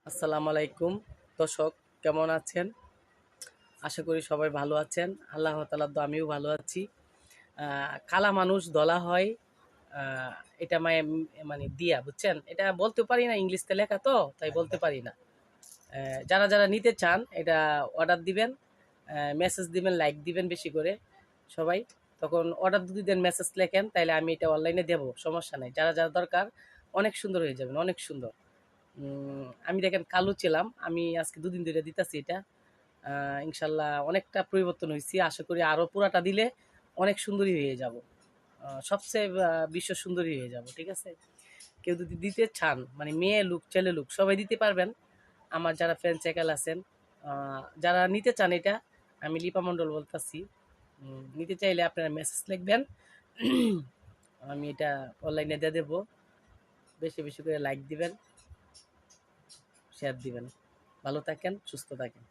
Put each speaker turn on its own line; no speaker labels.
আসসালামু আলাইকুম দর্শক, কেমন আছেন? আশা করি সবাই ভালো আছেন। আল্লাহ তাআলার দোয়ায় আমিও ভালো আছি। কালা মানুষ ধলা হয়, আহ, এটা মানে দিয়া বুঝছেন, এটা বলতে পারি না, ইংলিশতে লেখা তো তাই বলতে পারি না। যারা যারা নিতে চান এটা অর্ডার দিবেন, মেসেজ দিবেন, লাইক দিবেন বেশি করে সবাই। তখন অর্ডার যদি দেন, মেসেজ লেখেন, তাহলে আমি এটা অনলাইনে দেবো, সমস্যা নেই। যারা যারা দরকার, অনেক সুন্দর হয়ে যাবেন, অনেক সুন্দর। আমি দেখেন কালো ছিলাম, আমি আজকে দুদিন ধরে দিতেছি এটা। ইনশাল্লাহ অনেকটা পরিবর্তন হয়েছি, আশা করি আরও পুরাটা দিলে অনেক সুন্দরী হয়ে যাব, সবচেয়ে বিশ্ব সুন্দরী হয়ে যাব, ঠিক আছে? কেউ যদি দিতে চান, মানে মেয়ে লুক ছেলে লুক সবাই দিতে পারবেন। আমার যারা ফ্রেন্ড সাইকেল আছেন, যারা নিতে চান এটা, আমি লিপা মণ্ডল বলতেছি। নিতে চাইলে আপনারা মেসেজ লিখবেন, আমি এটা অনলাইনে দিয়ে দেবো। বেশি বেশি করে লাইক দিবেন, শেয়ার দিবেন। ভালো থাকেন, সুস্থ থাকেন।